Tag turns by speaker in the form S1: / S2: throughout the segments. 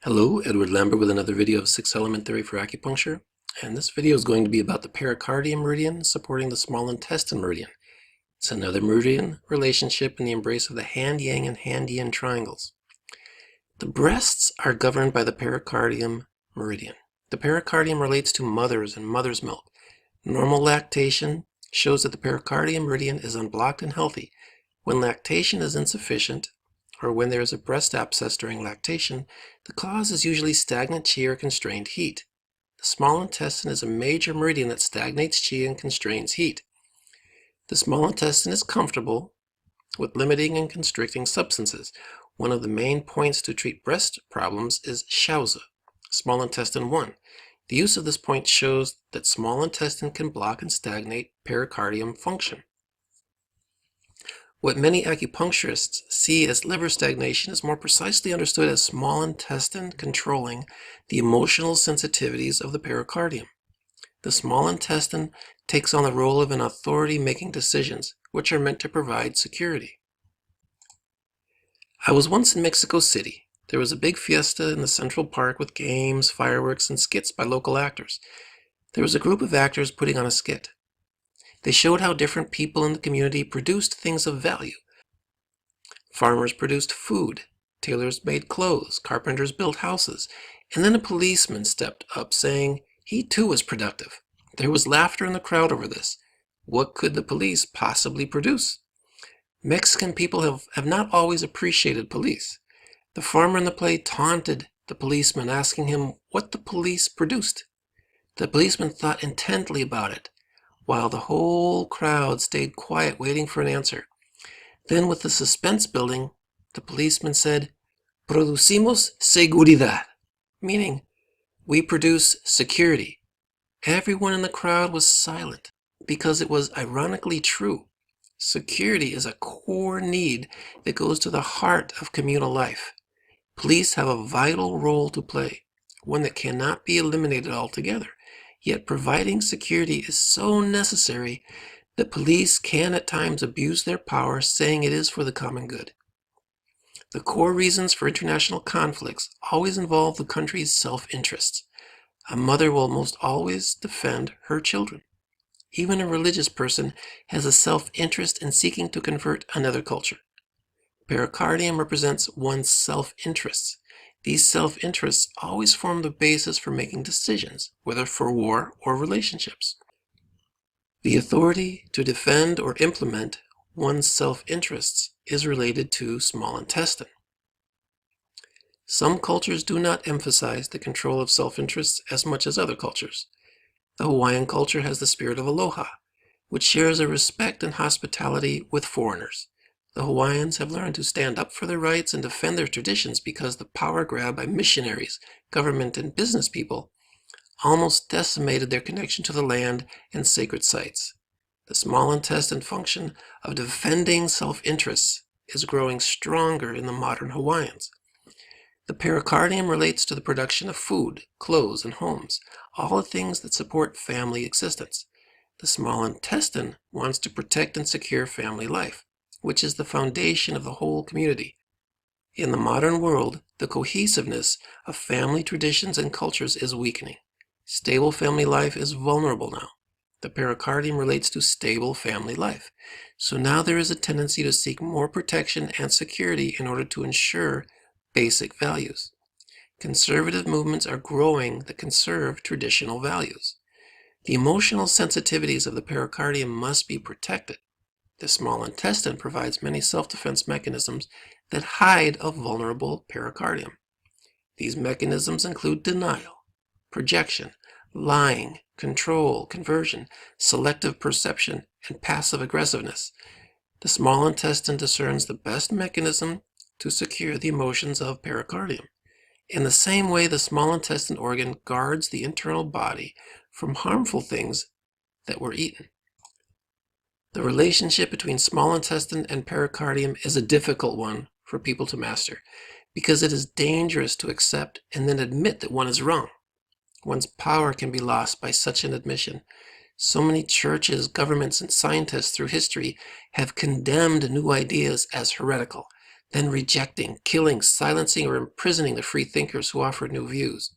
S1: Hello, Edward Lambert with another video of 6-element theory for acupuncture. And this video is going to be about the pericardium meridian supporting the small intestine meridian. It's another meridian relationship in the embrace of the hand-yang and hand-yin triangles. The breasts are governed by the pericardium meridian. The pericardium relates to mothers and mother's milk. Normal lactation shows that the pericardium meridian is unblocked and healthy. When lactation is insufficient, or when there is a breast abscess during lactation, the cause is usually stagnant qi or constrained heat. The small intestine is a major meridian that stagnates qi and constrains heat. The small intestine is comfortable with limiting and constricting substances. One of the main points to treat breast problems is Xiaozi, small intestine 1. The use of this point shows that small intestine can block and stagnate pericardium function. What many acupuncturists see as liver stagnation is more precisely understood as small intestine controlling the emotional sensitivities of the pericardium. The small intestine takes on the role of an authority making decisions, which are meant to provide security. I was once in Mexico City. There was a big fiesta in the Central Park with games, fireworks, and skits by local actors. There was a group of actors putting on a skit. They showed how different people in the community produced things of value. Farmers produced food, tailors made clothes, carpenters built houses, and then a policeman stepped up saying he too was productive. There was laughter in the crowd over this. What could the police possibly produce? Mexican people have not always appreciated police. The farmer in the play taunted the policeman, asking him what the police produced. The policeman thought intently about it, while the whole crowd stayed quiet waiting for an answer. Then, with the suspense building, the policeman said, "Producimos seguridad," meaning, we produce security. Everyone in the crowd was silent, because it was ironically true. Security is a core need that goes to the heart of communal life. Police have a vital role to play, one that cannot be eliminated altogether. Yet providing security is so necessary that police can at times abuse their power, saying it is for the common good. The core reasons for international conflicts always involve the country's self-interests. A mother will almost always defend her children. Even a religious person has a self-interest in seeking to convert another culture. Pericardium represents one's self-interests. These self-interests always form the basis for making decisions, whether for war or relationships. The authority to defend or implement one's self-interests is related to small intestine. Some cultures do not emphasize the control of self-interests as much as other cultures. The Hawaiian culture has the spirit of aloha, which shares a respect and hospitality with foreigners. The Hawaiians have learned to stand up for their rights and defend their traditions because the power grab by missionaries, government, and business people almost decimated their connection to the land and sacred sites. The small intestine function of defending self-interests is growing stronger in the modern Hawaiians. The pericardium relates to the production of food, clothes, and homes, all the things that support family existence. The small intestine wants to protect and secure family life, which is the foundation of the whole community. In the modern world, the cohesiveness of family traditions and cultures is weakening. Stable family life is vulnerable now. The pericardium relates to stable family life. So now there is a tendency to seek more protection and security in order to ensure basic values. Conservative movements are growing that conserve traditional values. The emotional sensitivities of the pericardium must be protected. The small intestine provides many self-defense mechanisms that hide a vulnerable pericardium. These mechanisms include denial, projection, lying, control, conversion, selective perception, and passive aggressiveness. The small intestine discerns the best mechanism to secure the emotions of pericardium. In the same way, the small intestine organ guards the internal body from harmful things that were eaten. The relationship between small intestine and pericardium is a difficult one for people to master because it is dangerous to accept and then admit that one is wrong. One's power can be lost by such an admission. So many churches, governments, and scientists through history have condemned new ideas as heretical. then rejecting, killing, silencing, or imprisoning the free thinkers who offered new views.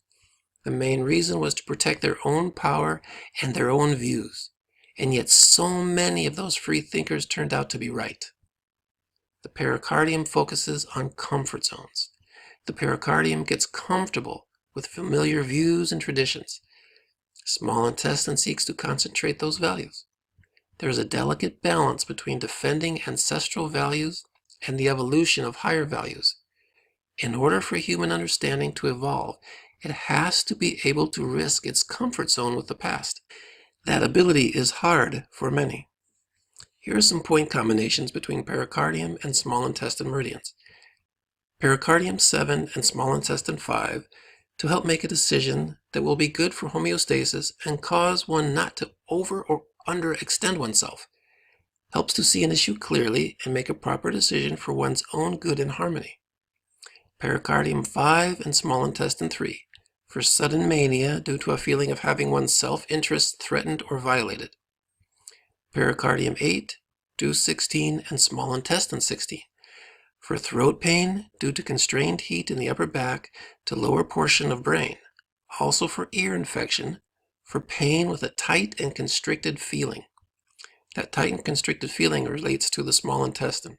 S1: The main reason was to protect their own power and their own views. And yet so many of those free thinkers turned out to be right. The pericardium focuses on comfort zones. The pericardium gets comfortable with familiar views and traditions. Small intestine seeks to concentrate those values. There is a delicate balance between defending ancestral values and the evolution of higher values. In order for human understanding to evolve, it has to be able to risk its comfort zone with the past. That ability is hard for many. Here are some point combinations between pericardium and small intestine meridians. Pericardium 7 and small intestine 5 to help make a decision that will be good for homeostasis and cause one not to over or underextend oneself. Helps to see an issue clearly and make a proper decision for one's own good and harmony. Pericardium 5 and small intestine 3 for sudden mania due to a feeling of having one's self-interest threatened or violated. Pericardium 8, due 16, and small intestine 16 for throat pain due to constrained heat in the upper back to lower portion of brain. Also for ear infection, for pain with a tight and constricted feeling. That tight and constricted feeling relates to the small intestine.